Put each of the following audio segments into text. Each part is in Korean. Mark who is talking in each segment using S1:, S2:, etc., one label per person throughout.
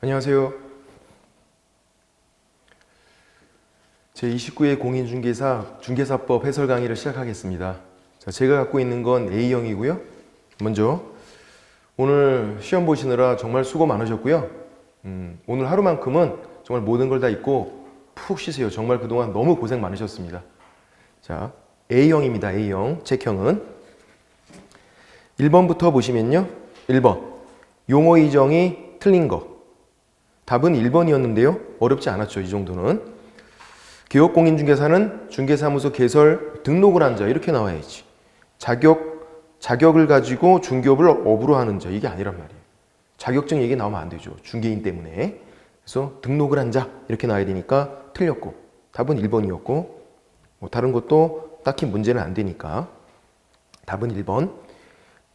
S1: 안녕하세요. 제29회 공인중개사 중개사법 해설 강의를 시작하겠습니다. 자, 제가 갖고 있는 건 A형이고요. 먼저 오늘 시험 보시느라 정말 수고 많으셨고요. 오늘 하루만큼은 정말 모든 걸 다 잊고 푹 쉬세요. 정말 그동안 너무 고생 많으셨습니다. 자, A형입니다. A형. 책형은 1번부터 보시면요. 1번 용어 이정이 틀린 거. 답은 1번이었는데요. 어렵지 않았죠. 이 정도는. 기업공인중개사는 중개사무소 개설 등록을 한 자 이렇게 나와야지. 자격을 가지고 중개업을 업으로 하는 자 이게 아니란 말이에요. 자격증 얘기 나오면 안 되죠. 중개인 때문에. 그래서 등록을 한 자 이렇게 나와야 되니까 틀렸고 답은 1번이었고 뭐 다른 것도 딱히 문제는 안 되니까 답은 1번.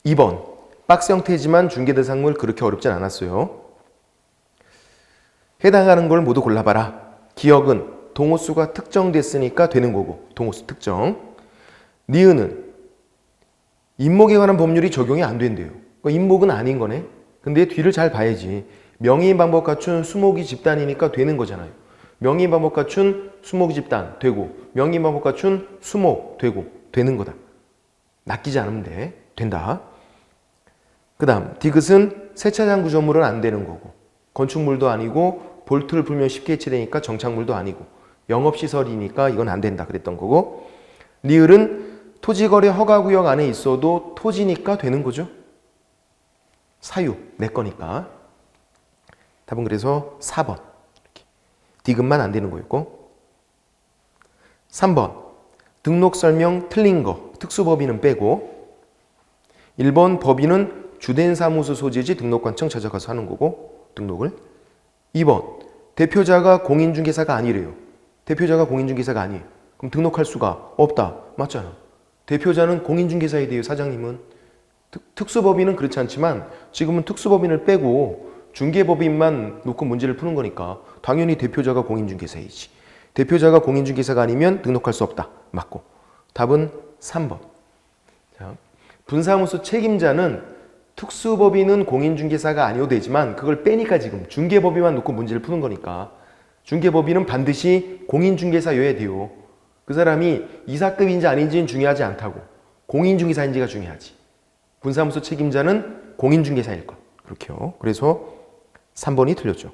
S1: 2번 박스 형태지만 중개대상물 그렇게 어렵진 않았어요. 해당하는 걸 모두 골라봐라. 기억은 동호수가 특정됐으니까 되는 거고 동호수 특정. 니은은 임목에 관한 법률이 적용이 안 된대요. 그러니까 임목은 아닌 거네. 근데 뒤를 잘 봐야지. 명의인 방법 갖춘 수목이 집단이니까 되는 거잖아요. 명의인 방법 갖춘 수목이 집단 되고 명의인 방법 갖춘 수목 되고 되는 거다. 낚이지 않으면 돼. 된다. 그 다음 디귿은 세차장 구조물은 안 되는 거고 건축물도 아니고 볼트를 풀면 쉽게 해체되니까 정착물도 아니고 영업시설이니까 이건 안 된다 그랬던 거고 리을은 토지거래 허가구역 안에 있어도 토지니까 되는 거죠. 사유, 내 거니까. 답은 그래서 4번. 이렇게. 디귿만 안 되는 거였고 3번 등록설명 틀린 거 특수법인은 빼고 1번 법인은 주된 사무소 소재지 등록관청 찾아가서 하는 거고 등록을 2번 대표자가 공인중개사가 아니래요. 대표자가 공인중개사가 아니에요. 그럼 등록할 수가 없다. 맞잖아. 대표자는 공인중개사에 대해요. 사장님은. 특수법인은 그렇지 않지만 지금은 특수법인을 빼고 중개법인만 놓고 문제를 푸는 거니까 당연히 대표자가 공인중개사이지. 대표자가 공인중개사가 아니면 등록할 수 없다. 맞고. 답은 3번. 자, 분사무소 책임자는 특수법인은 공인중개사가 아니어도 되지만 그걸 빼니까 지금 중개법인만 놓고 문제를 푸는 거니까 중개법인은 반드시 공인중개사여야 돼요. 그 사람이 이사급인지 아닌지는 중요하지 않다고. 공인중개사인지가 중요하지. 분사무소 책임자는 공인중개사일 것. 그렇게요. 그래서 3번이 틀렸죠.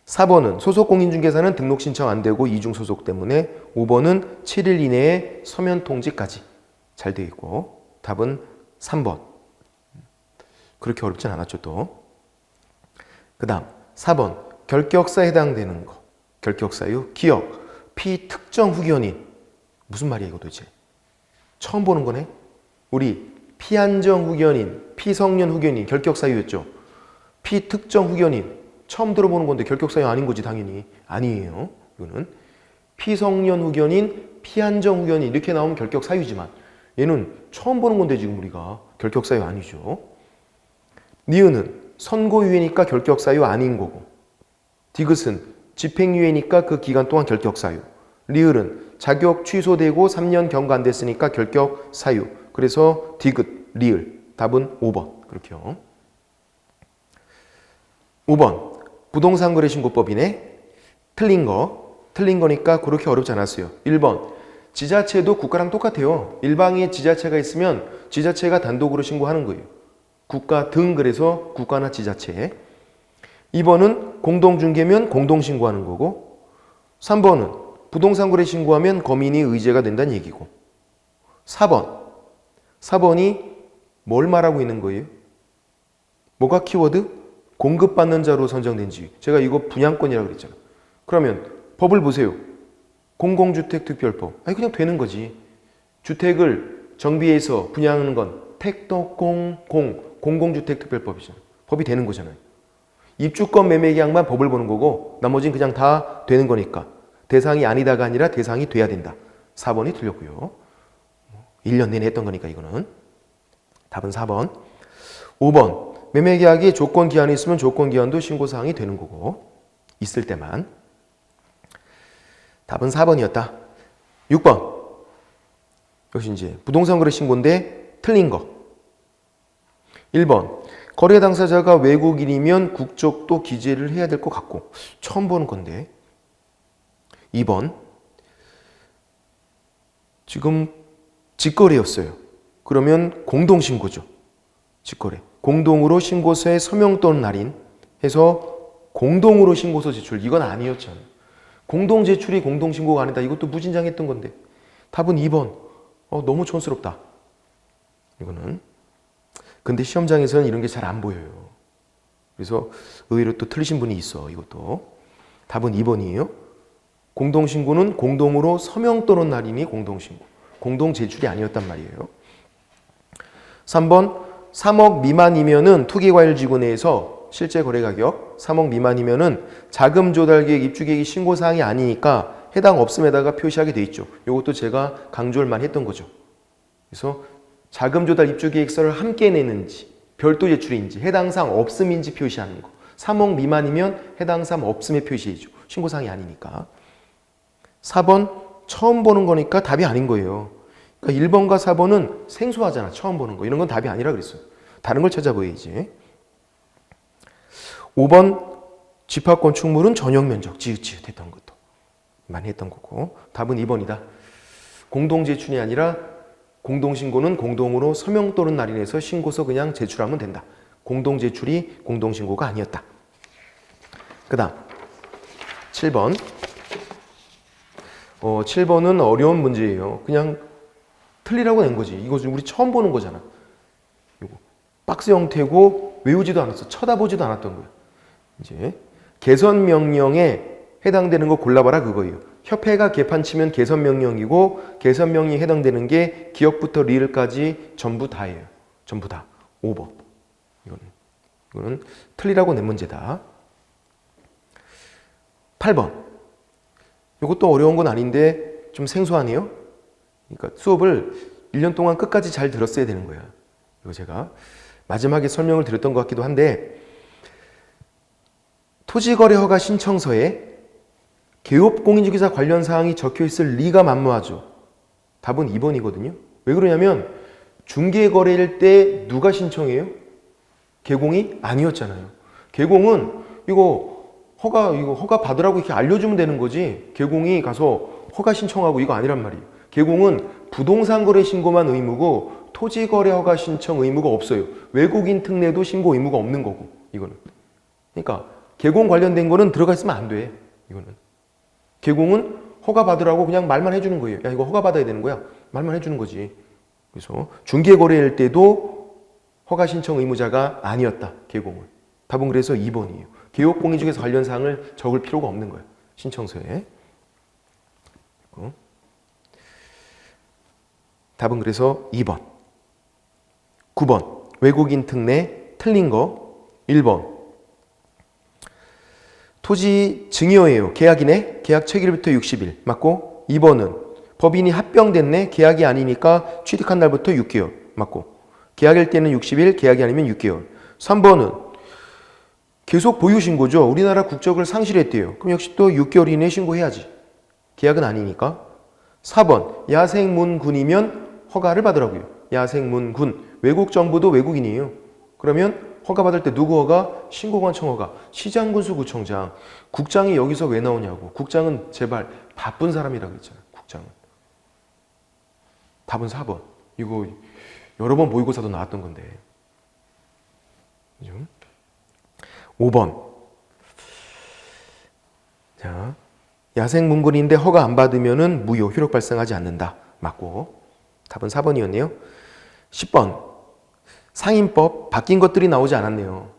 S1: 4번은 소속 공인중개사는 등록 신청 안 되고 이중 소속 때문에 5번은 7일 이내에 서면 통지까지 잘 되어 있고 답은 3번. 그렇게 어렵진 않았죠 또. 그 다음 4번 결격사에 해당되는 거. 결격사유 기억 피특정 후견인. 무슨 말이야 이거 도대체. 처음 보는 거네. 우리 피한정 후견인, 피성년 후견인 결격사유였죠. 피특정 후견인 처음 들어보는 건데 결격사유 아닌 거지 당연히. 아니에요. 이거는 피성년 후견인, 피한정 후견인 이렇게 나오면 결격사유지만 얘는 처음 보는 건데 지금 우리가 결격사유 아니죠. 니은은 선고유예니까 결격사유 아닌 거고 디귿은 집행유예니까 그 기간 동안 결격사유. 리을은 자격 취소되고 3년 경과 안 됐으니까 결격사유. 그래서 디귿, 리을. 답은 5번. 그렇게요. 5번 부동산거래신고법이네. 틀린 거니까 그렇게 어렵지 않았어요. 1번 지자체도 국가랑 똑같아요. 일방에 지자체가 있으면 지자체가 단독으로 신고하는 거예요. 국가 등 그래서 국가나 지자체. 2번은 공동중개면 공동신고하는 거고 3번은 부동산거래 신고하면 거민이 의제가 된다는 얘기고 4번이 뭘 말하고 있는 거예요? 뭐가 키워드? 공급받는 자로 선정된 지위. 제가 이거 분양권이라고 그랬잖아. 그러면 법을 보세요. 공공주택특별법. 아니 그냥 되는 거지. 주택을 정비해서 분양하는 건 공공주택특별법이잖아. 법이 되는 거잖아요. 입주권 매매 계약만 법을 보는 거고 나머지는 그냥 다 되는 거니까 대상이 아니다가 아니라 대상이 돼야 된다. 4번이 틀렸고요. 1년 내내 했던 거니까 이거는. 답은 4번. 5번 매매 계약에 조건 기한이 있으면 조건 기한도 신고사항이 되는 거고 있을 때만. 답은 4번이었다. 6번. 역시 이제 부동산 거래 신고인데 틀린 거. 1번. 거래 당사자가 외국인이면 국적도 기재를 해야 될 것 같고 처음 보는 건데. 2번 지금 직거래였어요. 그러면 공동신고죠. 직거래. 공동으로 신고서에 서명 또는 날인 해서 공동으로 신고서 제출. 이건 아니었잖아요. 공동 제출이 공동신고가 아니다. 이것도 무진장했던 건데. 답은 2번. 너무 촌스럽다. 이거는. 근데 시험장에서는 이런 게 잘 안 보여요. 그래서 의외로 또 틀리신 분이 있어. 이것도. 답은 2번이에요. 공동신고는 공동으로 서명 또는 날인이 공동신고. 공동 제출이 아니었단 말이에요. 3번 3억 미만이면은 투기과열지구 내에서 실제 거래가격 3억 미만이면은 자금 조달계획 입주계획이 신고사항이 아니니까 해당 없음에다가 표시하게 돼 있죠. 이것도 제가 강조를 많이 했던 거죠. 그래서 자금 조달 입주계획서를 함께 내는지 별도 제출인지 해당 사항 없음인지 표시하는 거. 3억 미만이면 해당 사항 없음에 표시해줘. 신고사항이 아니니까. 4번 처음 보는 거니까 답이 아닌 거예요. 그러니까 1번과 4번은 생소하잖아. 처음 보는 거. 이런 건 답이 아니라 그랬어요. 다른 걸 찾아보야지. 5번 집합권 충분은 전용면적 지읒지읒 것도 많이 했던 거고. 답은 2번이다. 공동제출이 아니라 공동신고는 공동으로 서명 또는 날인해서 신고서 그냥 제출하면 된다. 공동제출이 공동신고가 아니었다. 그 다음 7번 7번은 어려운 문제예요. 그냥 틀리라고 낸 거지. 이거 우리 처음 보는 거잖아. 이거 박스 형태고 외우지도 않았어. 쳐다보지도 않았던 거야. 이제 개선 명령에 해당되는 거 골라봐라 그거예요. 협회가 개판 치면 개선 명령이고 개선 명령에 해당되는 게 기역부터 리을까지 전부 다예요. 전부 다. 5번. 이거는 틀리라고 낸 문제다. 8번. 이것도 어려운 건 아닌데 좀 생소하네요. 그러니까 수업을 1년 동안 끝까지 잘 들었어야 되는 거야. 이거 제가 마지막에 설명을 드렸던 것 같기도 한데 토지거래허가 신청서에 개업공인중개사 관련 사항이 적혀있을 리가 만무하죠. 답은 2번이거든요. 왜 그러냐면 중개거래일 때 누가 신청해요? 개공이 아니었잖아요. 개공은 이거 허가 받으라고 이렇게 알려주면 되는 거지. 개공이 가서 허가 신청하고 이거 아니란 말이에요. 개공은 부동산 거래 신고만 의무고 토지 거래 허가 신청 의무가 없어요. 외국인 특례도 신고 의무가 없는 거고 이거는. 그러니까 개공 관련된 거는 들어가 있으면 안 돼. 이거는. 개공은 허가 받으라고 그냥 말만 해주는 거예요. 야 이거 허가 받아야 되는 거야. 말만 해주는 거지. 그래서 중개 거래일 때도 허가 신청 의무자가 아니었다. 개공은. 답은 그래서 2번이에요. 개업공인중개사 관련 사항을 적을 필요가 없는 거예요. 신청서에. 답은 그래서 2번. 9번. 외국인 특례 틀린 거. 1번. 토지 증여예요. 계약이네. 계약 체결부터 60일. 맞고. 2번은 법인이 합병됐네. 계약이 아니니까 취득한 날부터 6개월. 맞고. 계약일 때는 60일, 계약이 아니면 6개월. 3번은 계속 보유 신고죠. 우리나라 국적을 상실했대요. 그럼 역시 또 6개월 이내에 신고해야지. 계약은 아니니까. 4번 야생문군이면 허가를 받으라고요. 야생문군. 외국 정부도 외국인이에요. 그러면 허가 받을 때 누구 허가? 신고관청 허가. 시장군수구청장. 국장이 여기서 왜 나오냐고. 국장은 제발 바쁜 사람이라고 했잖아요. 국장은. 답은 4번. 이거 여러 번 모의고사도 나왔던 건데. 그죠? 5번. 자, 야생문군인데 허가 안 받으면은 무효, 효력 발생하지 않는다. 맞고. 답은 4번이었네요. 10번. 상인법 바뀐 것들이 나오지 않았네요.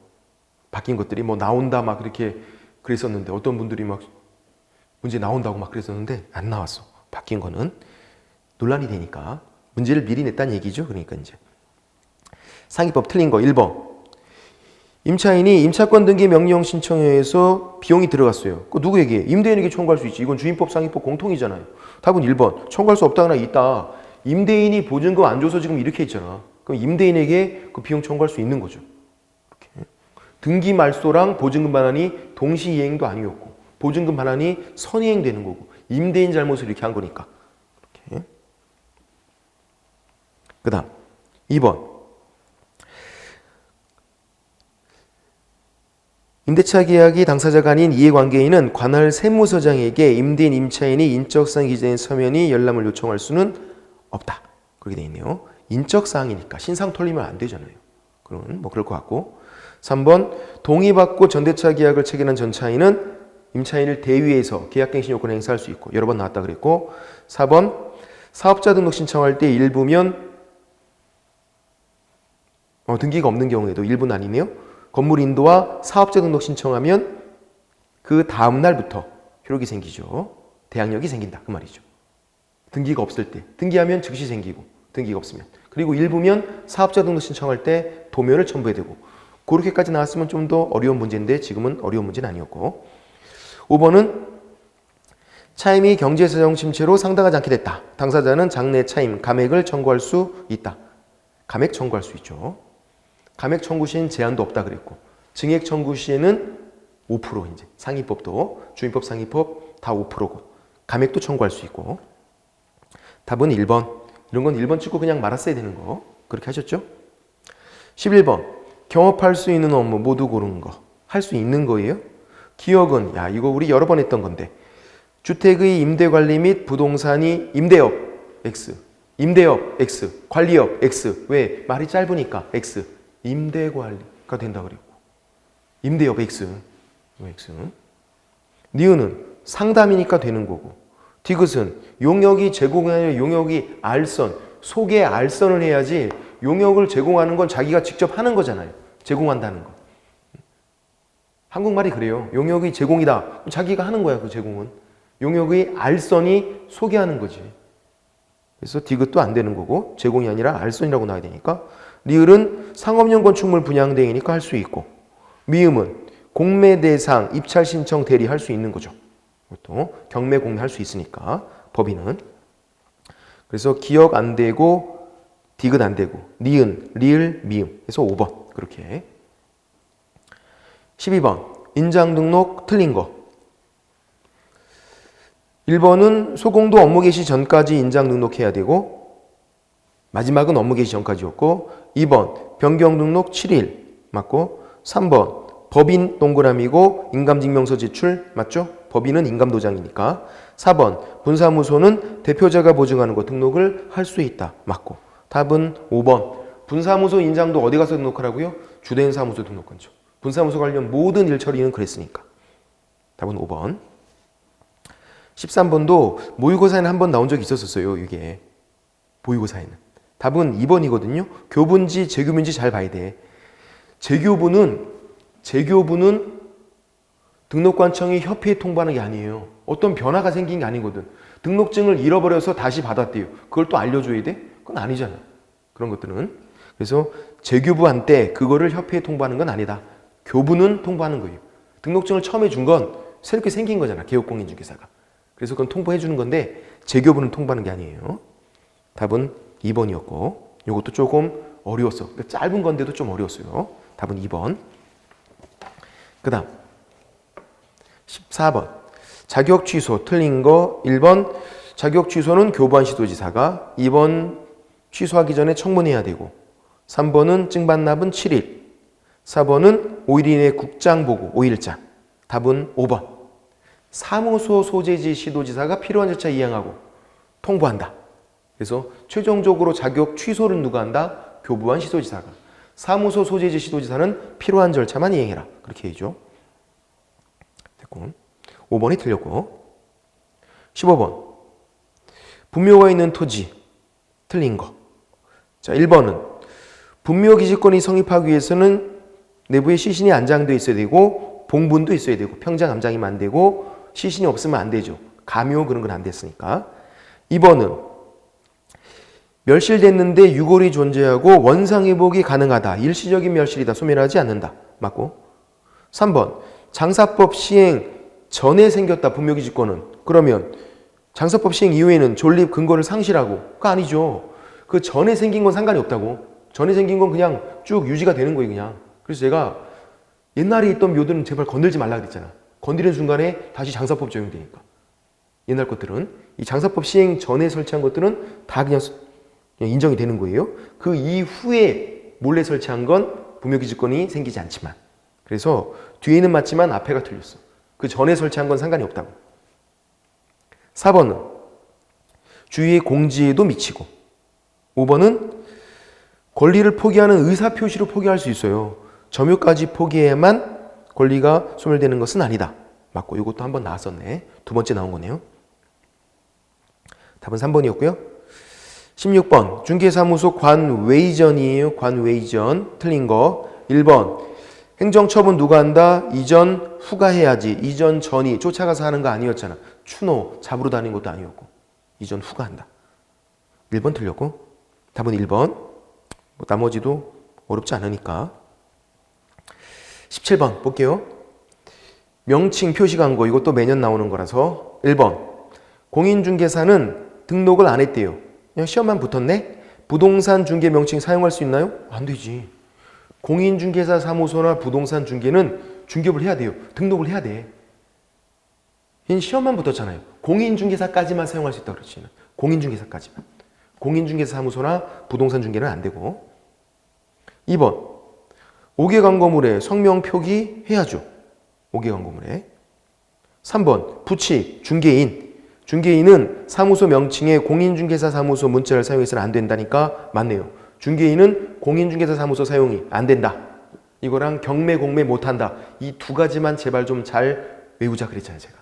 S1: 바뀐 것들이 뭐 나온다 막 그렇게 그랬었는데 어떤 분들이 막 문제 나온다고 막 그랬었는데 안 나왔어. 바뀐 거는 논란이 되니까 문제를 미리 냈다는 얘기죠. 그러니까 이제 상인법 틀린 거 1번. 임차인이 임차권 등기 명령 신청에 의해서 비용이 들어갔어요. 그 누구에게? 임대인에게 청구할 수 있지. 이건 주임법, 상인법 공통이잖아요. 답은 1번. 청구할 수 없다거나 있다. 임대인이 보증금 안 줘서 지금 이렇게 있잖아. 그럼 임대인에게 그 비용 청구할 수 있는 거죠. 이렇게. 등기 말소랑 보증금 반환이 동시 이행도 아니었고 보증금 반환이 선이행되는 거고 임대인 잘못을 이렇게 한 거니까. 이렇게. 그 다음 2번. 임대차 계약이 당사자가 아닌 이해관계인은 관할 세무서장에게 임대인 임차인이 인적사항 기재인 서면이 열람을 요청할 수는 없다. 그렇게 돼 있네요. 인적사항이니까 신상 털리면 안 되잖아요. 그럼 뭐 그럴 것 같고. 3번 동의받고 전대차 계약을 체결한 전차인은 임차인을 대위해서 계약갱신 요건을 행사할 수 있고 여러 번 나왔다 그랬고. 4번 사업자 등록 신청할 때 일부면 등기가 없는 경우에도 일부는 아니네요. 건물 인도와 사업자 등록 신청하면 그 다음 날부터 효력이 생기죠. 대항력이 생긴다 그 말이죠. 등기가 없을 때 등기하면 즉시 생기고 등기가 없으면 그리고 일부면 사업자 등록 신청할 때 도면을 첨부해야 되고 그렇게까지 나왔으면 좀 더 어려운 문제인데 지금은 어려운 문제는 아니었고 5번은 차임이 경제사정 침체로 상당하지 않게 됐다. 당사자는 장래 차임 감액을 청구할 수 있다. 감액 청구할 수 있죠. 감액 청구 시에는 제한도 없다 그랬고 증액 청구 시에는 5% 이제 상위법도 주임법 상위법 다 5%고 감액도 청구할 수 있고 답은 1번. 이런 건 1번 찍고 그냥 말았어야 되는 거. 그렇게 하셨죠? 11번. 경업할 수 있는 업무 모두 고르는 거. 할 수 있는 거예요? 기억은 이거 우리 여러 번 했던 건데 주택의 임대관리 및 부동산이 임대업 X 임대업 X 관리업 X 왜? 말이 짧으니까 X 임대관리가 된다 그랬고 임대업 X X 니은은 상담이니까 되는 거고 디귿은 용역이 제공이 아니라 용역이 알선 속에 알선을 해야지 용역을 제공하는 건 자기가 직접 하는 거잖아요. 제공한다는 거. 한국말이 그래요. 용역이 제공이다. 자기가 하는 거야 그 제공은. 용역의 알선이 소개하는 거지. 그래서 디귿도 안 되는 거고 제공이 아니라 알선이라고 나와야 되니까 리을은 상업용 건축물 분양 대행이니까 할 수 있고 미음은 공매 대상 입찰 신청 대리 할 수 있는 거죠. 또 경매 공매 할 수 있으니까 법인은 그래서 기억 안 되고 디귿 안 되고 니은 리을 미음 그래서 5번 그렇게 12번 인장 등록 틀린 거 1번은 소공도 업무 개시 전까지 인장 등록해야 되고 마지막은 업무 개시 전까지였고 2번 변경 등록 7일 맞고 3번 법인 동그라미고 인감증명서 제출 맞죠? 법인은 인감도장이니까 4번 분사무소는 대표자가 보증하는 거 등록을 할 수 있다 맞고 답은 5번 분사무소 인장도 어디 가서 등록하라고요? 주된 사무소 등록권죠. 분사무소 관련 모든 일 처리는 그랬으니까 답은 5번 13번도 모의고사에는 한 번 나온 적이 있었어요. 이게 모의고사에는 답은 2번이거든요. 교부인지 재교부인지 잘 봐야 돼. 재교부는 등록관청이 협회에 통보하는 게 아니에요. 어떤 변화가 생긴 게 아니거든. 등록증을 잃어버려서 다시 받았대요. 그걸 또 알려줘야 돼? 그건 아니잖아. 그런 것들은. 그래서 재교부한테 그거를 협회에 통보하는 건 아니다. 교부는 통보하는 거예요. 등록증을 처음에 준 건 새롭게 생긴 거잖아. 개업공인중개사가. 그래서 그건 통보해 주는 건데 재교부는 통보하는 게 아니에요. 답은 2번이었고 이것도 조금 어려웠어. 그러니까 짧은 건데도 좀 어려웠어요. 답은 2번. 그 다음 14번 자격 취소 틀린 거 1번 자격 취소는 교부한 시도지사가 2번 취소하기 전에 청문해야 되고 3번은 증반납은 7일 4번은 5일 이내 국장 보고 5일장 답은 5번 사무소 소재지 시도지사가 필요한 절차 이행하고 통보한다. 그래서 최종적으로 자격 취소를 누가 한다? 교부한 시도지사가. 사무소 소재지 시도지사는 필요한 절차만 이행해라. 그렇게 해야죠. 됐고 5번이 틀렸고 15번 분묘가 있는 토지 틀린 거. 자 1번은 분묘기지권이 성립하기 위해서는 내부에 시신이 안장되어 있어야 되고 봉분도 있어야 되고 평장 암장이면 안 되고 시신이 없으면 안 되죠. 가묘 그런 건 안 됐으니까. 2번은 멸실됐는데 유골이 존재하고 원상회복이 가능하다. 일시적인 멸실이다. 소멸하지 않는다. 맞고 3번 장사법 시행 전에 생겼다. 분묘기지권은. 그러면 장사법 시행 이후에는 존립 근거를 상실하고 그거 아니죠. 그 전에 생긴 건 상관이 없다고. 전에 생긴 건 그냥 쭉 유지가 되는 거예요. 그냥. 그래서 제가 옛날에 있던 묘들은 제발 건들지 말라 그랬잖아. 건드리는 순간에 다시 장사법 적용되니까. 옛날 것들은 이 장사법 시행 전에 설치한 것들은 다 그냥 인정이 되는 거예요. 그 이후에 몰래 설치한 건 분묘기지권이 생기지 않지만 그래서 뒤에는 맞지만 앞에가 틀렸어. 그 전에 설치한 건 상관이 없다고. 4번은 주위의 공지에도 미치고 5번은 권리를 포기하는 의사표시로 포기할 수 있어요. 점유까지 포기해야만 권리가 소멸되는 것은 아니다. 맞고 이것도 한번 나왔었네. 두 번째 나온 거네요. 답은 3번이었고요. 16번 중개사무소 관외이전이에요. 관외이전 틀린 거. 1번 행정처분 누가 한다? 이전 후가 해야지. 이전 전이 쫓아가서 하는 거 아니었잖아. 추노 잡으러 다니는 것도 아니었고 이전 후가 한다. 1번 틀렸고 답은 1번. 뭐 나머지도 어렵지 않으니까. 17번 볼게요. 명칭 표시 광고 이것도 매년 나오는 거라서 1번 공인중개사는 등록을 안 했대요. 그냥 시험만 붙었네. 부동산 중개 명칭 사용할 수 있나요? 안 되지. 공인중개사 사무소나 부동산 중개는 중개업을 해야 돼요. 등록을 해야 돼. 시험만 붙었잖아요. 공인중개사까지만 사용할 수 있다고 그랬지. 공인중개사까지만. 공인중개사 사무소나 부동산 중개는 안 되고. 2번 5개 광고물에 성명 표기해야죠. 5개 광고물에. 3번 부치 중개인. 중개인은 사무소 명칭에 공인중개사 사무소 문자를 사용해서는 안 된다니까 맞네요. 중개인은 공인중개사 사무소 사용이 안 된다. 이거랑 경매 공매 못한다. 이 두 가지만 제발 좀 잘 외우자 그랬잖아요. 제가.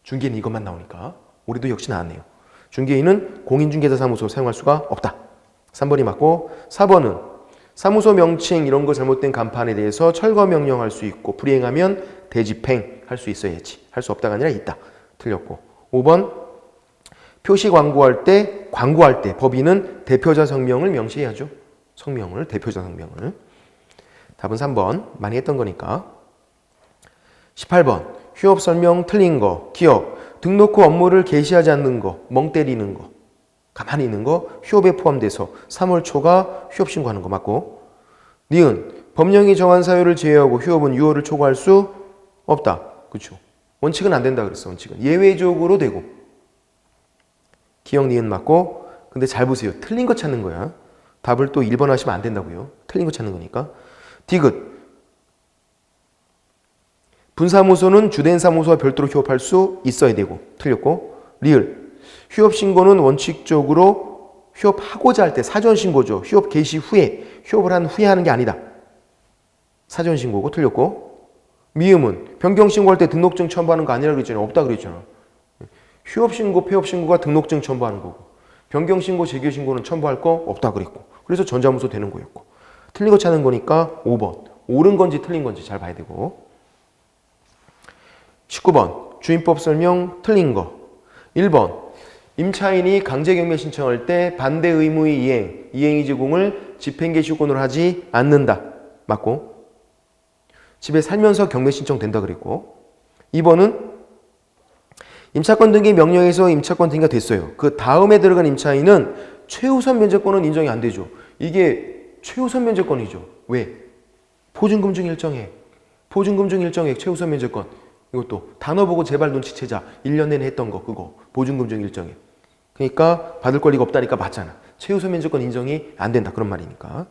S1: 중개인 이것만 나오니까. 우리도 역시 나왔네요. 중개인은 공인중개사 사무소 사용할 수가 없다. 3번이 맞고 4번은 사무소 명칭 이런 거 잘못된 간판에 대해서 철거 명령할 수 있고 불이행하면 대집행 할 수 있어야지. 할 수 없다가 아니라 있다. 틀렸고 5번 표시 광고할 때 법인은 대표자 성명을 명시해야죠. 성명을 대표자 성명을. 답은 3번 많이 했던 거니까. 18번 휴업 설명 틀린 거. 기업 등록 후 업무를 개시하지 않는 거. 멍 때리는 거. 가만히 있는 거 휴업에 포함돼서 3월 초가 휴업 신고하는 거 맞고. 니은 법령이 정한 사유를 제외하고 휴업은 6월을 초과할 수 없다. 그렇죠. 원칙은 안 된다 그랬어. 원칙은 예외적으로 되고. 기억 니은 맞고. 근데 잘 보세요. 틀린 거 찾는 거야. 답을 또 1번 하시면 안 된다고요. 틀린 거 찾는 거니까. 디귿 분사무소는 주된 사무소와 별도로 휴업할 수 있어야 되고. 틀렸고. 리을 휴업 신고는 원칙적으로 휴업하고자 할 때 사전 신고죠. 휴업 개시 후에 휴업을 한 후에 하는 게 아니다. 사전 신고고. 틀렸고. 미음은 변경 신고할 때 등록증 첨부하는 거 아니라 그랬잖아요. 없다 그랬잖아. 휴업 신고, 폐업 신고가 등록증 첨부하는 거고. 변경 신고, 재개 신고는 첨부할 거 없다 그랬고. 그래서 전자무소 되는 거였고. 틀린 거 찾는 거니까 5번. 옳은 건지 틀린 건지 잘 봐야 되고. 19번 주임법 설명 틀린 거. 1번 임차인이 강제경매 신청할 때 반대 의무의 이행의 제공을 집행개시권으로 하지 않는다. 맞고. 집에 살면서 경매 신청 된다 그랬고. 2번은 임차권 등기 명령에서 임차권 등기가 됐어요. 그 다음에 들어간 임차인은 최우선 면제권은 인정이 안 되죠. 이게 최우선 면제권이죠. 왜? 보증금중 일정액. 보증금중 일정액 최우선 면제권. 이것도 단어 보고 제발 눈치채자. 1년 내내 했던 거 그거. 보증금중 일정액. 그러니까 받을 권리가 없다니까 맞잖아. 최우선 면제권 인정이 안 된다. 그런 말이니까.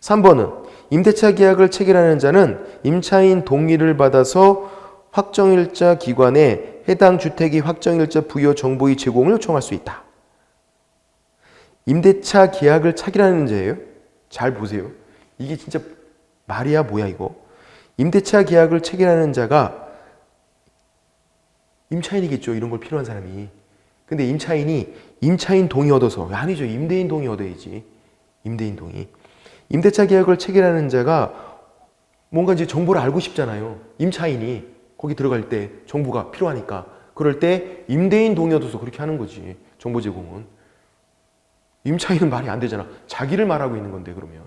S1: 3번은 임대차 계약을 체결하는 자는 임차인 동의를 받아서 확정일자 기관에 해당 주택의 확정일자 부여 정보의 제공을 요청할 수 있다. 임대차 계약을 체결하는 자예요. 잘 보세요. 이게 진짜 말이야 뭐야 이거. 임대차 계약을 체결하는 자가 임차인이겠죠. 이런 걸 필요한 사람이. 근데 임차인이 임차인 동의 얻어서 아니죠. 임대인 동의 얻어야지. 임대인 동의. 임대차 계약을 체결하는 자가 뭔가 이제 정보를 알고 싶잖아요. 임차인이 거기 들어갈 때 정보가 필요하니까. 그럴 때 임대인 동의 얻어서 그렇게 하는 거지. 정보 제공은. 임차인은 말이 안 되잖아. 자기를 말하고 있는 건데 그러면.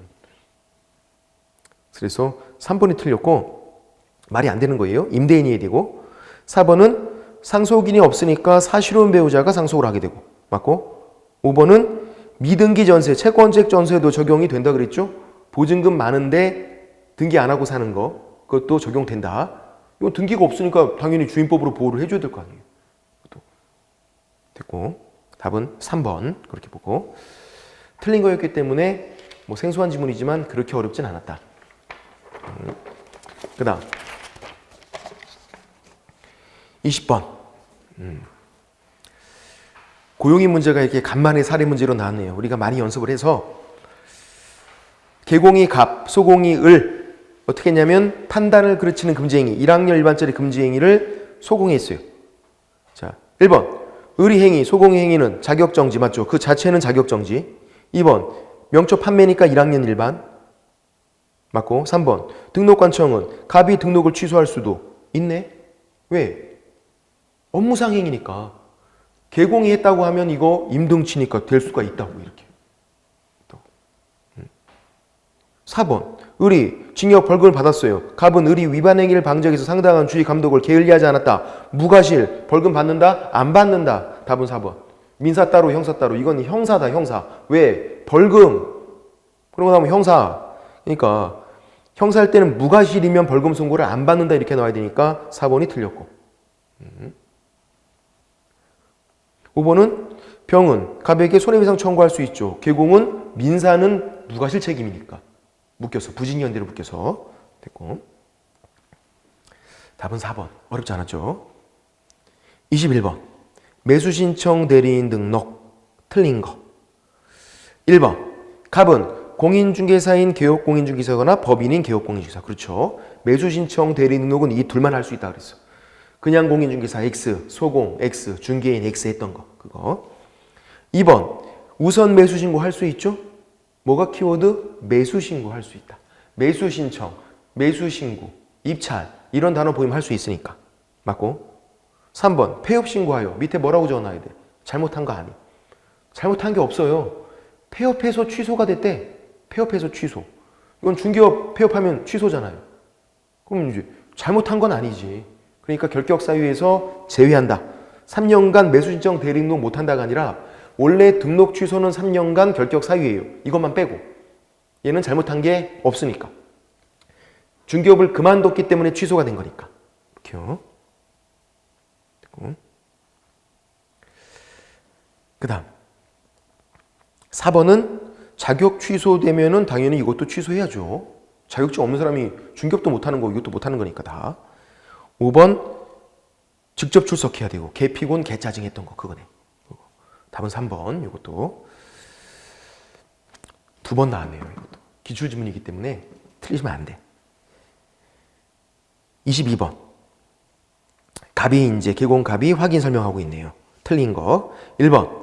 S1: 그래서 3번이 틀렸고 말이 안 되는 거예요. 임대인이 되고. 4번은 상속인이 없으니까 사실혼 배우자가 상속을 하게 되고. 맞고. 5번은 미등기 전세, 채권책 전세도 적용이 된다 그랬죠. 보증금 많은데 등기 안 하고 사는 거 그것도 적용된다. 이건 등기가 없으니까 당연히 주임법으로 보호를 해줘야 될 거 아니에요. 또 됐고 답은 3번 그렇게 보고. 틀린 거였기 때문에 뭐 생소한 지문이지만 그렇게 어렵진 않았다. 그 다음 20번. 고용인 문제가 이렇게 간만에 사례 문제로 나왔네요. 우리가 많이 연습을 해서 개공이 갑, 소공이 을 어떻게 했냐면 판단을 그르치는 금지행위, 1학년 일반짜리 금지행위를 소공에 했어요. 자, 1번 을이 행위, 소공의 행위는 자격정지 맞죠? 그 자체는 자격정지. 2번 명초 판매니까 1학년 일반 맞고. 3번 등록관청은 갑이 등록을 취소할 수도 있네. 왜? 업무상 행위니까. 개공이 했다고 하면 이거 임등치니까 될 수가 있다고 이렇게. 4번 을이 징역 벌금을 받았어요. 갑은 을이 위반 행위를 방지하기 위해서 상당한 주의 감독을 게을리하지 않았다. 무과실 벌금 받는다? 안 받는다. 답은 4번. 민사 따로 형사 따로. 이건 형사다 형사. 왜? 벌금. 그러고 나면 형사. 그러니까 형사할 때는 무과실이면 벌금 선고를 안 받는다 이렇게 나와야 되니까 4번이 틀렸고. 5번은 병은 갑에게 손해배상 청구할 수 있죠. 개공은 민사는 무과실 책임이니까. 묶여서 부진연대로 묶여서 됐고. 답은 4번. 어렵지 않았죠? 21번 매수신청 대리인 등록 틀린 거. 1번 갑은 공인중개사인 개업공인중개사거나 법인인 개업공인중개사. 그렇죠. 매수신청 대리인 등록은 이 둘만 할 수 있다 그랬어. 그냥 공인중개사 X, 소공 X, 중개인 X 했던 거 그거. 2번 우선 매수신고 할 수 있죠? 뭐가 키워드? 매수신고 할 수 있다. 매수신청, 매수신고, 입찰 이런 단어 보이면 할 수 있으니까. 맞고. 3번 폐업신고하여. 밑에 뭐라고 적어놔야 돼? 잘못한 거 아니. 잘못한 게 없어요. 폐업해서 취소가 됐대. 폐업해서 취소. 이건 중개업 폐업하면 취소잖아요. 그럼 이제 잘못한 건 아니지. 그러니까 결격사유에서 제외한다. 3년간 매수신청 대리 등록 못한다가 아니라 원래 등록 취소는 3년간 결격사유예요. 이것만 빼고. 얘는 잘못한 게 없으니까. 중개업을 그만뒀기 때문에 취소가 된 거니까. 이렇게요. 그 다음 4번은 자격 취소되면은 당연히 이것도 취소해야죠. 자격증 없는 사람이 중개업도 못하는 거 이것도 못하는 거니까 다. 5번 직접 출석해야 되고 개피곤 개짜증 했던 거 그거네. 답은 3번. 이것도 2번 나왔네요. 이것도 기출지문이기 때문에 틀리시면 안 돼. 22번 갑이 이제 개공갑이 확인 설명하고 있네요. 틀린 거. 1번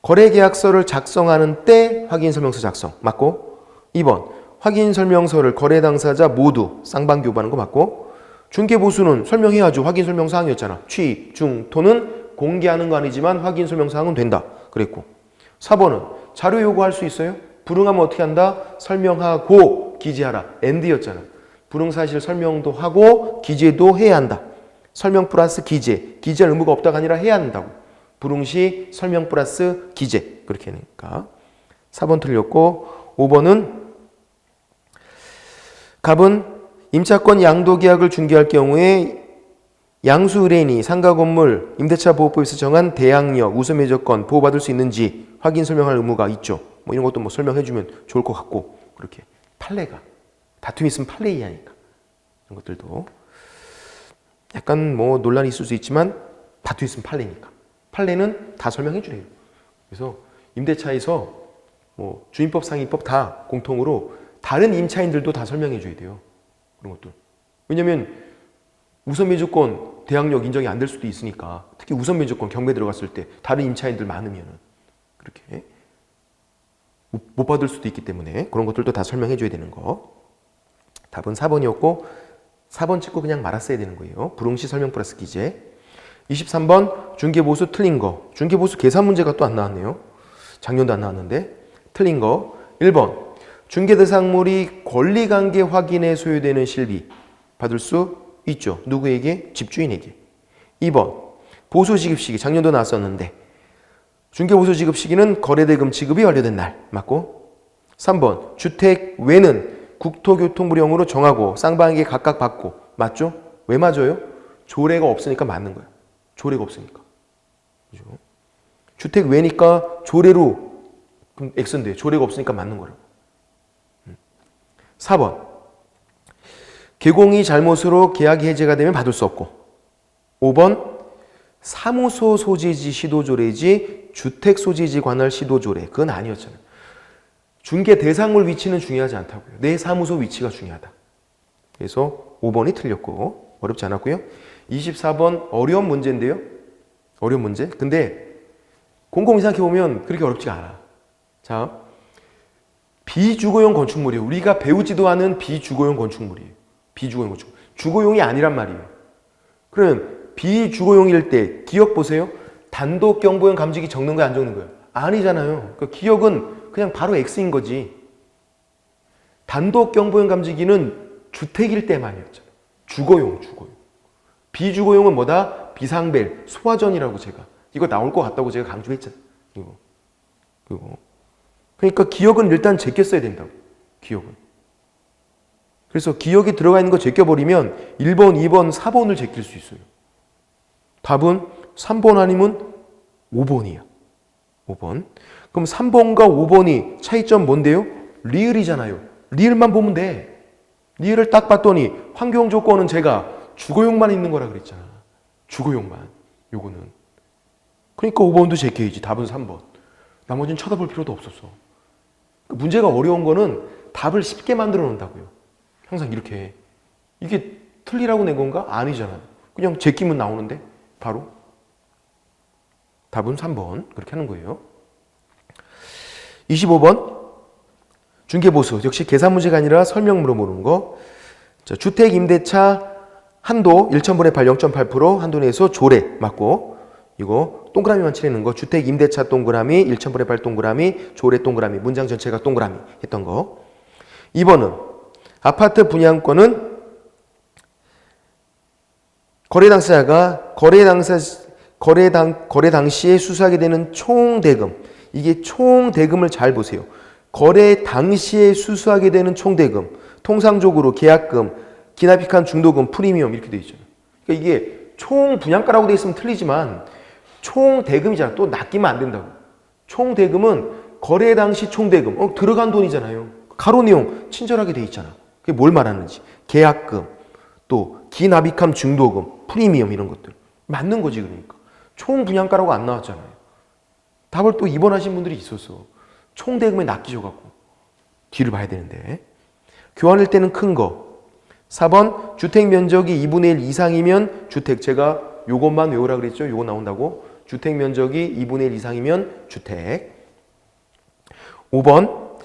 S1: 거래계약서를 작성하는 때 확인설명서 작성 맞고. 2번 확인설명서를 거래 당사자 모두 쌍방교부하는 거 맞고. 중개보수는 설명해야죠. 확인설명사항이었잖아. 취, 중, 토는 공개하는 거 아니지만 확인설명사항은 된다 그랬고. 4번은 자료 요구할 수 있어요? 불응하면 어떻게 한다? 설명하고 기재하라. 엔드였잖아. 불응사실 설명도 하고 기재도 해야 한다. 설명 플러스 기재. 기재할 의무가 없다가 아니라 해야 한다고. 불응시 설명 플러스 기재. 그렇게 하니까 4번 틀렸고. 5번은 갑은 임차권 양도계약을 중개할 경우에 양수 의뢰인이 상가 건물 임대차 보호법에서 정한 대항력, 우선 조건 보호받을 수 있는지 확인 설명할 의무가 있죠. 뭐 이런 것도 뭐 설명해주면 좋을 것 같고. 그렇게 판례가 다툼이 있으면 판례 이하니까 이런 것들도 약간 뭐 논란이 있을 수 있지만 다툼이 있으면 판례니까 판례는 다 설명해주래요. 그래서 임대차에서 뭐 주임법, 상임법 다 공통으로 다른 임차인들도 다 설명해줘야 돼요. 그런 것들. 왜냐면 우선 매조건 대항력 인정이 안 될 수도 있으니까. 특히 우선 매조건 경매 들어갔을 때 다른 임차인들 많으면 그렇게 못 받을 수도 있기 때문에 그런 것들도 다 설명해줘야 되는 거. 답은 4번이었고 4번 찍고 그냥 말았어야 되는 거예요. 불응시 설명 플러스 기재. 23번 중개보수 틀린 거. 중개보수 계산 문제가 또 안 나왔네요. 작년도 안 나왔는데 틀린 거. 1번 중개대상물이 권리관계 확인에 소요되는 실비 받을 수 있죠. 누구에게? 집주인에게. 2번 보수지급 시기. 작년도 나왔었는데 중개보수 지급 시기는 거래대금 지급이 완료된 날. 맞고. 3번 주택 외는 국토교통부령으로 정하고 쌍방에게 각각 받고. 맞죠? 왜 맞아요? 조례가 없으니까 맞는 거예요. 조례가 없으니까. 그죠? 주택 외니까 조례로 그럼 X인데 조례가 없으니까 맞는 거라고. 4번 개공이 잘못으로 계약이 해제가 되면 받을 수 없고 5번 사무소 소재지 시도조례지 주택 소재지 관할 시도조례 그건 아니었잖아요. 중개 대상물 위치는 중요하지 않다고요. 내 사무소 위치가 중요하다. 그래서 5번이 틀렸고 어렵지 않았고요. 24번 어려운 문제인데요. 어려운 문제. 근데 곰곰이 생각해보면 그렇게 어렵지가 않아. 자, 비주거용 건축물이에요. 우리가 배우지도 않은 비주거용 건축물이에요. 비주거용 건축물. 주거용이 아니란 말이에요. 그러면 비주거용일 때 기억 보세요. 단독 경보용 감지기 적는 거야 안 적는 거야? 아니잖아요. 그러니까 기억은 그냥 바로 X인 거지. 단독 경보용 감지기는 주택일 때만이었잖아요. 주거용. 비주거용은 뭐다? 비상벨, 소화전이라고 제가. 이거 나올 것 같다고 제가 강조했잖아요. 이거. 그러니까 기억은 일단 제껴 써야 된다고. 기억은. 그래서 기억이 들어가 있는 거 제껴버리면 1번, 2번, 4번을 제낄 수 있어요. 답은 3번 아니면 5번이야. 5번. 그럼 3번과 5번이 차이점 뭔데요? 리을이잖아요. 리을만 보면 돼. 리을을 딱 봤더니 환경 조건은 제가 주거용만 있는 거라 그랬잖아. 주거용만. 요거는. 그러니까 5번도 제껴야지. 답은 3번. 나머지는 쳐다볼 필요도 없었어. 문제가 어려운 거는 답을 쉽게 만들어 놓는다고요. 항상 이렇게. 이게 틀리라고 낸 건가? 아니잖아. 그냥 제끼면 나오는데 바로. 답은 3번. 그렇게 하는 거예요. 25번. 중개보수. 역시 계산 문제가 아니라 설명으로 모르는 거. 자, 주택 임대차 한도 1,000분의 8 0.8% 한도 내에서 조례 맞고 이거 동그라미만 칠해놓은 거. 주택 임대차 동그라미 1,000분의 8 동그라미 조례 동그라미 문장 전체가 동그라미 했던 거. 2번은 아파트 분양권은 거래 당사자가 거래 당시에 수수하게 되는 총 대금. 이게 총 대금을 잘 보세요. 거래 당시에 수수하게 되는 총 대금. 통상적으로 계약금, 기납익한 중도금, 프리미엄 이렇게 돼 있잖아요. 그러니까 이게 총 분양가라고 돼 있으면 틀리지만 총 대금이잖아. 또 낚이면 안 된다고. 총 대금은 거래 당시 총 대금. 들어간 돈이잖아요. 가로 내용 친절하게 돼 있잖아. 그게 뭘 말하는지. 계약금, 또 기납익함 중도금, 프리미엄 이런 것들. 맞는 거지 그러니까. 총 분양가라고 안 나왔잖아요. 답을 또 2번 하신 분들이 있었어. 총 대금에 낚이셔갖고. 뒤를 봐야 되는데. 교환일 때는 큰 거. 4번 주택 면적이 2분의 1 이상이면 주택. 제가 요것만 외우라 그랬죠. 요거 나온다고. 주택 면적이 2분의 1 이상이면 주택. 5번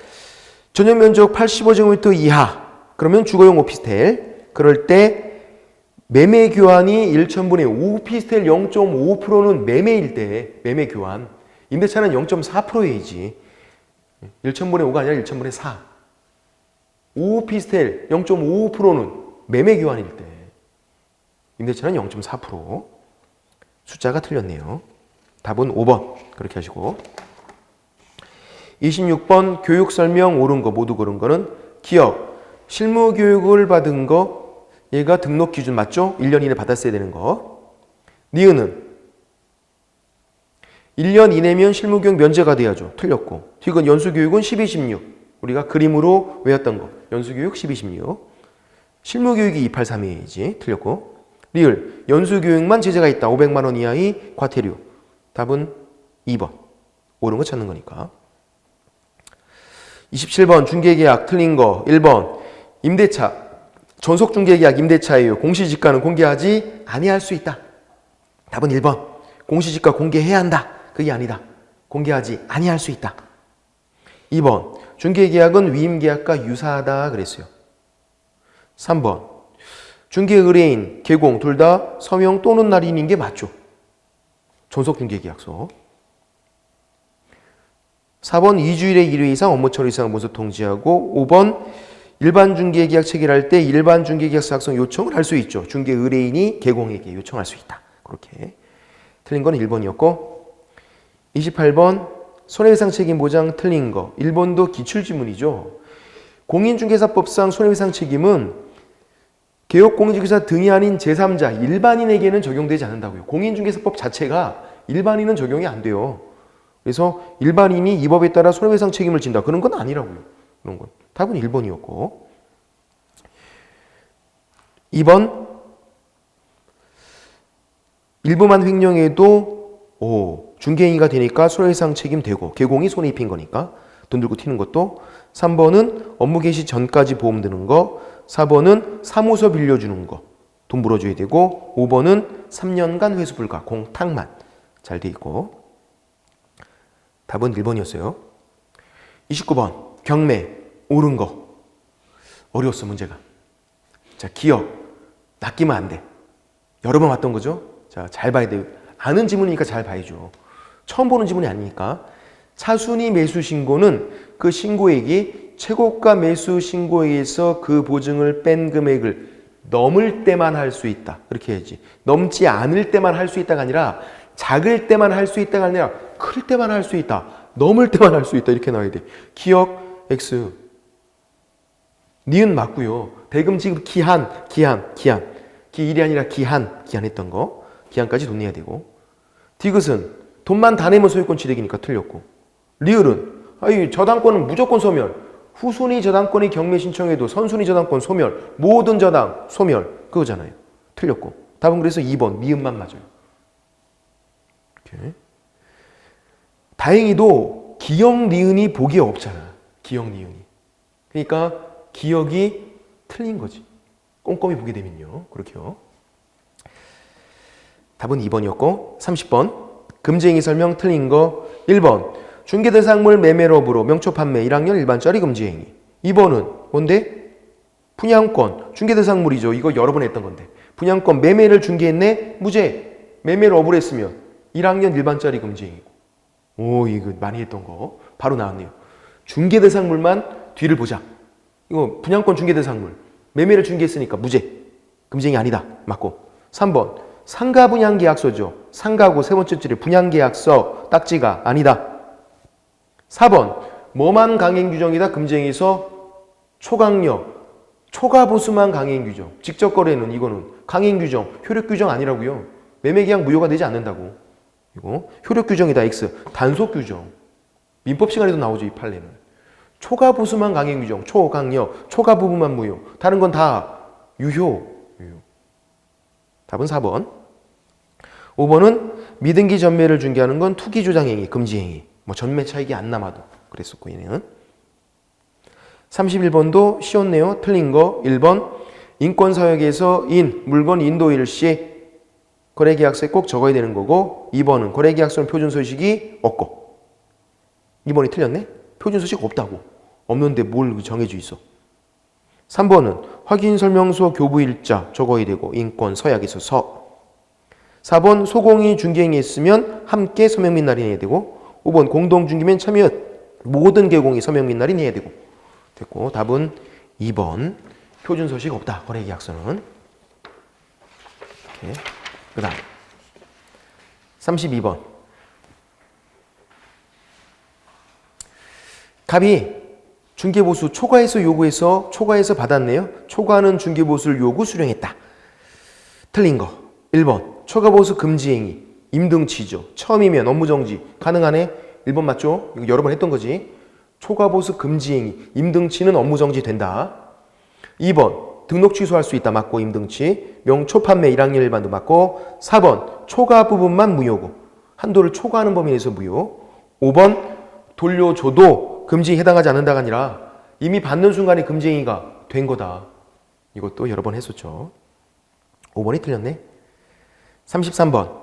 S1: 전용 면적 85제곱미터 이하. 그러면 주거용 오피스텔. 그럴 때 매매 교환이 1,000분의 5. 오피스텔 0.5%는 매매일 때 매매 교환. 임대차는 0.4%이지. 1,000분의 5가 아니라 1,000분의 4. 오피스텔 0.5%는 매매 교환일 때. 임대차는 0.4%. 숫자가 틀렸네요. 답은 5번. 그렇게 하시고. 26번 교육 설명 옳은 거 모두 고른 거는 기억. 실무 교육을 받은 거 얘가 등록 기준 맞죠? 1년 이내 받았어야 되는 거. 니은은 1년 이내면 실무 교육 면제가 돼야죠. 틀렸고. 디귿 연수 교육은 12, 16. 우리가 그림으로 외웠던 거. 연수 교육 12, 16. 실무 교육이 283이지. 틀렸고. 리을 연수 교육만 제재가 있다. 500만 원 이하의 과태료. 답은 2번. 옳은 거 찾는 거니까. 27번 중개계약 틀린 거 1번 임대차 전속중개계약 임대차예요. 공시지가는 공개하지 아니할 수 있다. 답은 1번 공시지가 공개해야 한다. 그게 아니다. 공개하지 아니할 수 있다. 2번 중개계약은 위임계약과 유사하다 그랬어요. 3번 중개의뢰인, 개공 둘 다 서명 또는 날인인 게 맞죠. 전속중개계약서. 4번 2주일에 1회 이상 업무 처리 이상 문서 통지하고 5번 일반 중개계약 체결할 때 일반 중개계약서 작성 요청을 할 수 있죠. 중개 의뢰인이 개공에게 요청할 수 있다. 그렇게. 틀린 건 1번이었고 28번 손해배상 책임 보장 틀린 거 1번도 기출지문이죠. 공인중개사법상 손해배상 책임은 개업공인중개사 등이 아닌 제3자 일반인에게는 적용되지 않는다고요. 공인중개사법 자체가 일반인은 적용이 안 돼요. 그래서 일반인이 이 법에 따라 손해배상 책임을 진다. 그런 건 아니라고요. 그런 건. 답은 1번이었고. 2번 일부만 횡령해도 중개행위가 되니까 손해배상 책임되고 개공이 손해 입힌 거니까 돈 들고 튀는 것도. 3번은 업무 개시 전까지 보험 드는 거. 4번은 사무소 빌려주는 거 돈 물어줘야 되고. 5번은 3년간 회수 불가 공탁만 잘 돼 있고. 답은 1번이었어요. 29번 경매 옳은 거. 어려웠어 문제가. 자, 기억 낚이면 안 돼. 여러 번 왔던 거죠. 자, 잘 봐야 돼요. 아는 지문이니까 잘 봐야죠. 처음 보는 지문이 아니니까. 차순위 매수 신고는 그 신고액이 최고가 매수 신고액에서 그 보증을 뺀 금액을 넘을 때만 할 수 있다. 그렇게 해야지. 넘지 않을 때만 할 수 있다가 아니라 작을 때만 할 수 있다가 아니라 클 때만 할 수 있다. 넘을 때만 할 수 있다. 이렇게 나와야 돼. 기억 X. 니은 맞고요. 대금 지급 기한. 기일이 아니라 기한 했던 거. 기한까지 돈 내야 되고. 디귿은 돈만 다 내면 소유권 취득이니까 틀렸고. 리을은 저당권은 무조건 소멸. 후순위 저당권이 경매 신청해도 선순위 저당권 소멸. 모든 저당 소멸. 그거잖아요. 틀렸고. 답은 그래서 2번 미음만 맞아요. 이렇게. 다행히도 기역 니은이 보기에 없잖아. 기역 니은이. 그러니까 기역이 틀린 거지. 꼼꼼히 보게 되면요. 그렇게요. 답은 2번이었고 30번 금지행위 설명 틀린 거. 1번 중개대상물 매매업으로 명초 판매 1학년 일반짜리 금지행위. 2번은 뭔데? 분양권 중개대상물이죠. 이거 여러 번 했던 건데 분양권 매매를 중개했네? 무죄. 매매를 업으로 했으면 1학년 일반짜리 금지행위고. 이거 많이 했던 거 바로 나왔네요. 중개대상물만 뒤를 보자. 이거 분양권 중개대상물 매매를 중개했으니까 무죄. 금지행위 아니다. 맞고. 3번 상가 분양계약서죠. 상가고 세 번째 줄에 분양계약서 딱지가 아니다. 4번 뭐만 강행규정이다. 금지행위에서 초강력 초과보수만 강행규정. 직접 거래는 이거는 강행규정 효력규정 아니라고요. 매매계약 무효가 되지 않는다고. 이거 효력규정이다. X 단속규정. 민법 시간에도 나오죠. 이 판례는. 초과보수만 강행규정 초강력 초과 부분만 무효. 다른 건 다 유효. 답은 4번. 5번은 미등기 전매를 중개하는 건 투기조장행위 금지행위. 전매 차익이 안 남아도 그랬었고 얘는. 31번도 쉬웠네요. 틀린 거 1번 인권서약에서 물건 인도일 시 거래계약서에 꼭 적어야 되는 거고. 2번은 거래계약서는 표준소식이 없고. 2번이 틀렸네. 표준소식 없다고. 없는데 뭘 정해져 있어. 3번은 확인설명서 교부일자 적어야 되고 인권서약에서 서. 4번 소공이 중개행위했으면 함께 서명 및 날인해야 되고. 5번 공동중개면 참여 모든 개공이 서명 및 날인해야 되고. 됐고. 답은 2번 표준소식 없다. 거래계약서는. 이렇게. 그 다음 32번 갑이 중개보수 초과해서 요구해서 초과해서 받았네요. 초과하는 중개보수를 요구 수령했다. 틀린 거 1번 초과보수 금지행위 임등치죠. 처음이면 업무정지 가능하네. 1번 맞죠? 이거 여러 번 했던 거지. 초과보수 금지행위 임등치는 업무정지 된다. 2번 등록 취소할 수 있다. 맞고 임등치. 명초 판매 1학년 일반도 맞고. 4번 초과 부분만 무효고 한도를 초과하는 범위 내에서 무효. 5번 돌려줘도 금지에 해당하지 않는다가 아니라 이미 받는 순간에 금지행위가 된 거다. 이것도 여러 번 했었죠. 5번이 틀렸네. 33번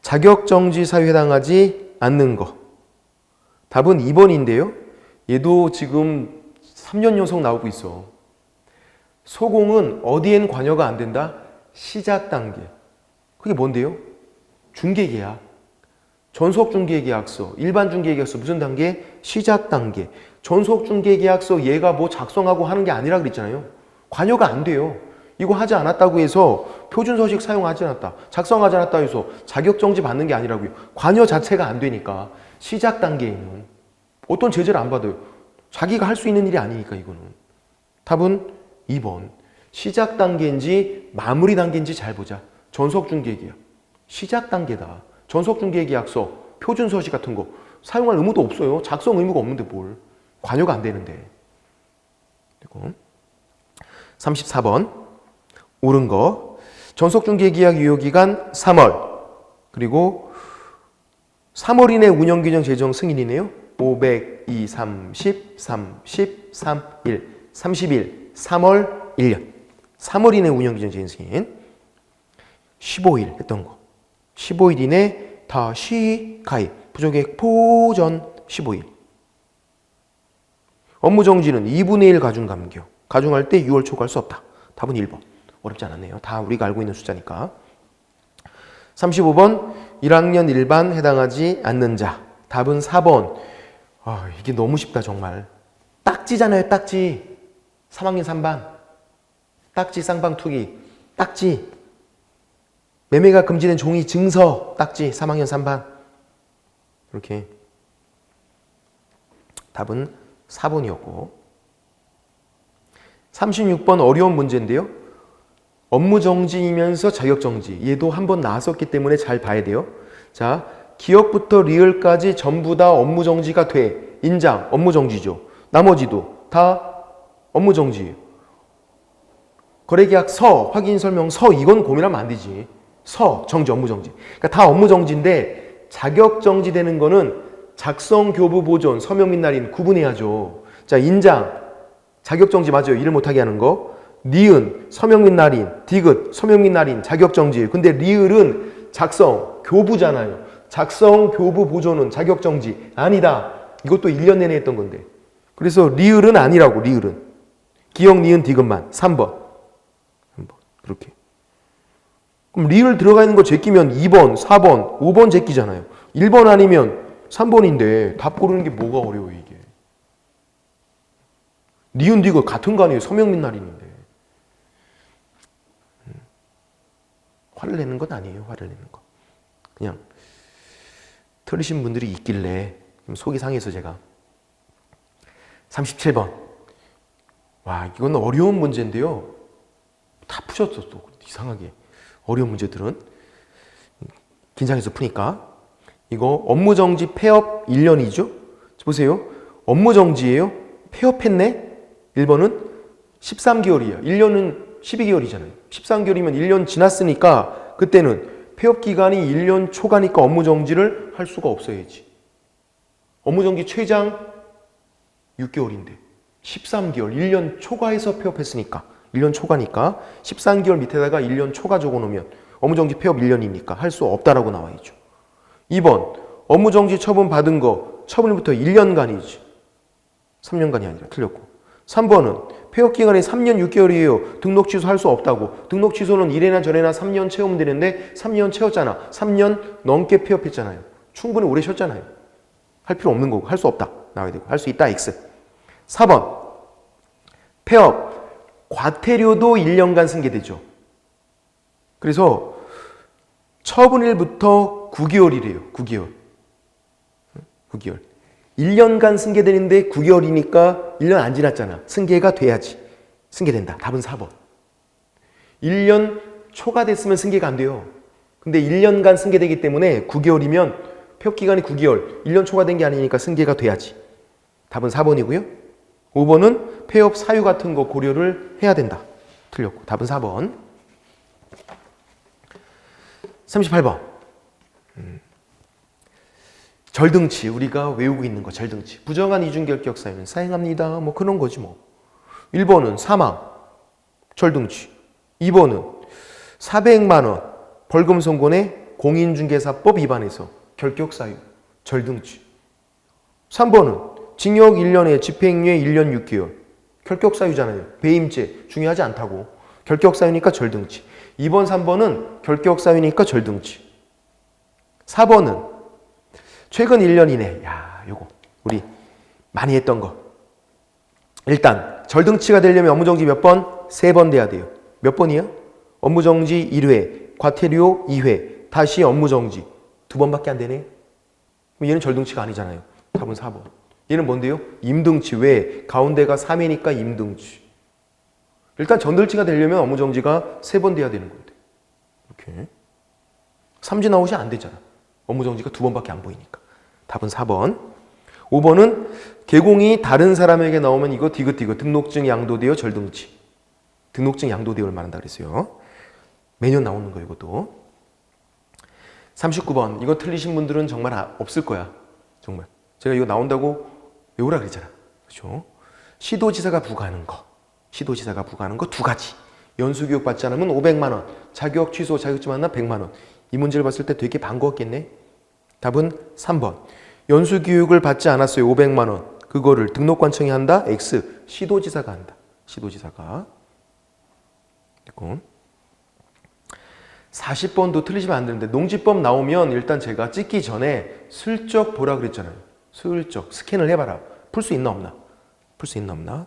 S1: 자격정지 사유에 해당하지 않는 거. 답은 2번인데요. 얘도 지금 3년 연속 나오고 있어. 소공은 어디엔 관여가 안 된다? 시작 단계. 그게 뭔데요? 중개계약. 전속중개계약서, 일반중개계약서 무슨 단계? 시작 단계. 전속중개계약서 얘가 뭐 작성하고 하는 게 아니라 그랬잖아요. 관여가 안 돼요. 이거 하지 않았다고 해서 표준서식 사용하지 않았다. 작성하지 않았다 해서 자격정지 받는 게 아니라고요. 관여 자체가 안 되니까 시작 단계에는 어떤 제재를 안 받아요. 자기가 할 수 있는 일이 아니니까 이거는. 답은 2번. 시작 단계인지 마무리 단계인지 잘 보자. 전속중개계약. 시작 단계다. 전속중개계약서, 표준서식 같은 거 사용할 의무도 없어요. 작성 의무가 없는데 뭘. 관여가 안 되는데. 그리고 34번. 옳은 거. 전속중개계약 유효기간 3월. 그리고 3월 이내 운영규정 제정 승인이네요. 500, 2, 30, 31, 30일, 3월 1년. 3월 이내 운영규정 제정 승인. 15일 했던 거. 15일 이내 다시 가입. 부정계획 포전 15일. 업무정지는 2분의 1 가중 감교. 가중할 때 6월 초과할 수 없다. 답은 1번. 어렵지 않았네요. 다 우리가 알고 있는 숫자니까. 35번 1학년 일반 해당하지 않는 자. 답은 4번. 아, 이게 너무 쉽다 정말. 딱지잖아요. 딱지. 3학년 3반. 딱지 쌍방투기. 딱지. 매매가 금지된 종이 증서. 딱지. 3학년 3반. 이렇게. 답은 4번이었고. 36번 어려운 문제인데요. 업무정지이면서 자격정지. 얘도 한번 나왔었기 때문에 잘 봐야 돼요. 자, 기업부터 리을까지 전부 다 업무정지가 돼. 인장, 업무정지죠. 나머지도 다 업무정지예요. 거래계약서, 확인설명서 이건 고민하면 안 되지. 서, 정지, 업무정지. 그러니까 다 업무정지인데 자격정지 되는 거는 작성, 교부, 보존, 서명 및 날인 구분해야죠. 자, 인장, 자격정지 맞아요. 일을 못하게 하는 거. 니은, 서명 및 날인, 디귿, 서명 및 날인, 자격정지. 근데 리을은 작성, 교부잖아요. 작성, 교부, 보존은 자격정지. 아니다. 이것도 1년 내내 했던 건데. 그래서 리을은 아니라고, 리을은. 기역, 니은, 디귿만. 3번. 그렇게. 그럼 리을 들어가 있는 거 제끼면 2번, 4번, 5번 제끼잖아요. 1번 아니면 3번인데 답 고르는 게 뭐가 어려워요, 이게. 니은, 디귿 같은 거 아니에요. 서명 및 날인인데. 화를 내는 건 아니에요. 화를 내는 거. 그냥 틀리신 분들이 있길래 속이 상해서 제가. 37번. 와, 이건 어려운 문제인데요. 다 푸셨어, 또. 이상하게. 어려운 문제들은. 긴장해서 푸니까. 이거 업무정지 폐업 1년이죠? 보세요. 업무정지예요. 폐업했네? 1번은 13개월이에요. 1년은 12개월이잖아요. 13개월이면 1년 지났으니까 그때는 폐업 기간이 1년 초과니까 업무정지를 할 수가 없어야지. 업무정지 최장 6개월인데 13개월, 1년 초과해서 폐업했으니까 1년 초과니까 13개월 밑에다가 1년 초과 적어놓으면 업무정지 폐업 1년이니까 할 수 없다라고 나와있죠. 2번 업무정지 처분 받은 거 처분일부터 1년간이지 3년간이 아니라 틀렸고. 3번은 폐업 기간이 3년 6개월이에요. 등록 취소할 수 없다고. 등록 취소는 이래나 저래나 3년 채우면 되는데 3년 채웠잖아. 3년 넘게 폐업했잖아요. 충분히 오래 쉬었잖아요. 할 필요 없는 거고 할 수 없다 나와야 되고 할 수 있다 X. 4번 폐업 과태료도 1년간 승계되죠. 그래서 처분일부터 9개월이래요. 9개월. 9개월. 1년간 승계되는데 9개월이니까 1년 안 지났잖아. 승계가 돼야지. 승계된다. 답은 4번. 1년 초과됐으면 승계가 안 돼요. 근데 1년간 승계되기 때문에 9개월이면 폐업기간이 9개월, 1년 초과된 게 아니니까 승계가 돼야지. 답은 4번이고요. 5번은 폐업 사유 같은 거 고려를 해야 된다. 틀렸고. 답은 4번. 38번. 절등치. 우리가 외우고 있는 거 절등치. 부정한 이중결격 사유는 사행합니다. 뭐 그런 거지 뭐. 1번은 사망. 절등치. 2번은 400만 원 벌금 선고내 공인중개사법 위반해서 결격 사유. 절등치. 3번은 징역 1년에 집행유예 1년 6개월. 결격 사유잖아요. 배임죄. 중요하지 않다고. 결격 사유니까 절등치. 2번, 3번은 결격 사유니까 절등치. 4번은 최근 1년 이내. 야, 요거 우리 많이 했던 거. 일단 절등치가 되려면 업무정지 몇 번? 3번 돼야 돼요. 몇 번이야? 업무정지 1회, 과태료 2회, 다시 업무정지 2번밖에 안 되네. 그럼 얘는 절등치가 아니잖아요. 답은 4번. 얘는 뭔데요? 임등치. 왜? 가운데가 3회니까 임등치. 일단 전등치가 되려면 업무정지가 3번 돼야 되는 건데. 이렇게. 삼진 아웃이 안 되잖아. 업무정지가 2번밖에 안 보이니까. 답은 4번. 5번은 개공이 다른 사람에게 나오면 이거 디귿 등록증이 양도되어 절등치. 등록증 양도대역을 말한다 그랬어요. 매년 나오는 거 이것도. 39번 이거 틀리신 분들은 정말 없을 거야. 정말 제가 이거 나온다고 외우라 그랬잖아. 그렇죠? 시도지사가 부과하는 거. 시도지사가 부과하는 거 두 가지. 연수교육 받지 않으면 500만 원. 자격 취소 자격증 만나 100만 원. 이 문제를 봤을 때 되게 반가웠겠네. 답은 3번. 연수교육을 받지 않았어요. 500만 원. 그거를 등록관청이 한다. X. 시도지사가 한다. 시도지사가. 그리고 40번도 틀리시면 안 되는데 농지법 나오면 일단 제가 찍기 전에 슬쩍 보라 그랬잖아요. 슬쩍 스캔을 해봐라. 풀 수 있나 없나? 풀 수 있나 없나?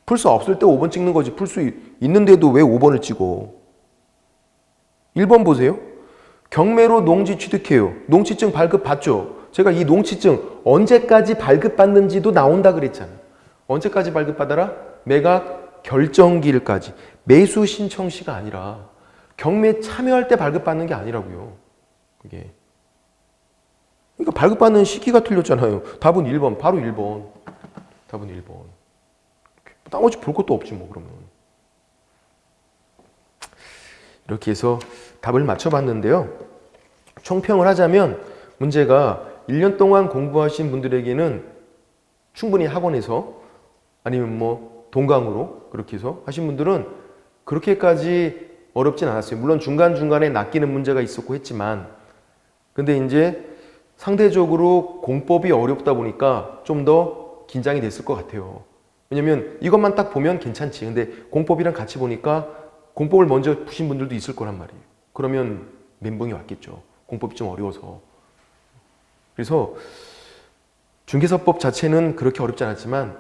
S1: 풀 수 없을 때 5번 찍는 거지. 풀 수 있는데도 왜 5번을 찍어? 1번 보세요. 경매로 농지 취득해요. 농지증 발급 받죠. 제가 이 농지증 언제까지 발급받는지도 나온다 그랬잖아요. 언제까지 발급받아라? 매각 결정기일까지. 매수 신청 시가 아니라 경매 참여할 때 발급받는 게 아니라고요. 그게. 그러니까 발급받는 시기가 틀렸잖아요. 답은 1번. 바로 1번. 답은 1번. 나머지 볼 것도 없지 뭐 그러면. 이렇게 해서 답을 맞춰봤는데요. 총평을 하자면 문제가 1년 동안 공부하신 분들에게는 충분히 학원에서 아니면 뭐 동강으로 그렇게 해서 하신 분들은 그렇게까지 어렵진 않았어요. 물론 중간중간에 낚이는 문제가 있었고 했지만 근데 이제 상대적으로 공법이 어렵다 보니까 좀 더 긴장이 됐을 것 같아요. 왜냐면 이것만 딱 보면 괜찮지. 근데 공법이랑 같이 보니까 공법을 먼저 푸신 분들도 있을 거란 말이에요. 그러면 멘붕이 왔겠죠. 공법이 좀 어려워서. 그래서 중개사법 자체는 그렇게 어렵지 않았지만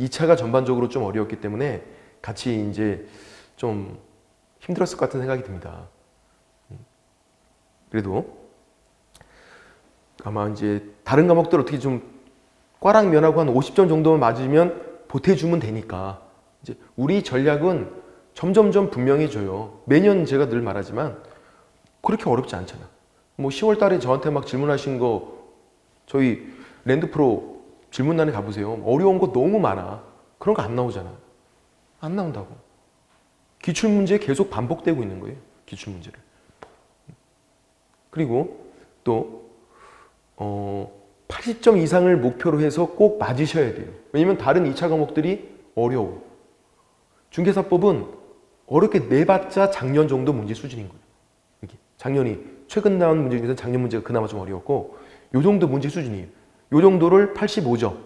S1: 2차가 전반적으로 좀 어려웠기 때문에 같이 이제 좀 힘들었을 것 같은 생각이 듭니다. 그래도 아마 이제 다른 과목들 어떻게 좀 꽈랑 면하고 한 50점 정도만 맞으면 보태주면 되니까 이제 우리 전략은 점점점 분명해져요. 매년 제가 늘 말하지만 그렇게 어렵지 않잖아. 뭐 10월 달에 저한테 막 질문하신 거 저희 랜드프로 질문란에 가보세요. 어려운 거 너무 많아. 그런 거 안 나오잖아. 안 나온다고. 기출문제 계속 반복되고 있는 거예요. 기출문제를. 그리고 또 80점 이상을 목표로 해서 꼭 맞으셔야 돼요. 왜냐면 다른 2차 과목들이 어려워. 중개사법은 어렵게 내봤자 작년 정도 문제 수준인 거예요. 이게 작년이 최근 나온 문제 중에서 작년 문제가 그나마 좀 어려웠고 요 정도 문제 수준이에요. 요 정도를 85점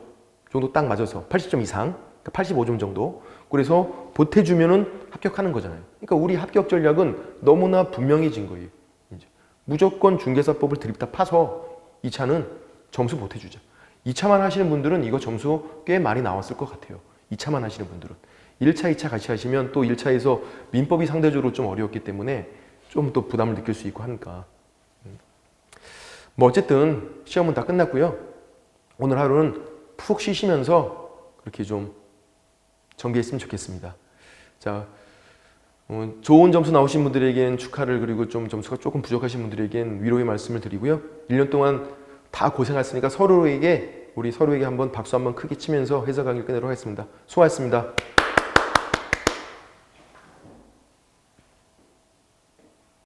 S1: 정도 딱 맞아서 80점 이상, 그러니까 85점 정도. 그래서 보태주면은 합격하는 거잖아요. 그러니까 우리 합격 전략은 너무나 분명해진 거예요. 이제 무조건 중개사법을 드립다 파서 2차는 점수 보태주자. 2차만 하시는 분들은 이거 점수 꽤 많이 나왔을 것 같아요. 2차만 하시는 분들은. 1차, 2차 같이 하시면 또 1차에서 민법이 상대적으로 좀 어려웠기 때문에 좀 또 부담을 느낄 수 있고 하니까. 뭐 어쨌든 시험은 다 끝났고요. 오늘 하루는 푹 쉬시면서 그렇게 좀 정비했으면 좋겠습니다. 자, 좋은 점수 나오신 분들에겐 축하를, 그리고 좀 점수가 조금 부족하신 분들에겐 위로의 말씀을 드리고요. 1년 동안 다 고생하셨으니까 우리 서로에게 한번 박수 한번 크게 치면서 회사 강의를 끝내도록 하겠습니다. 수고하셨습니다.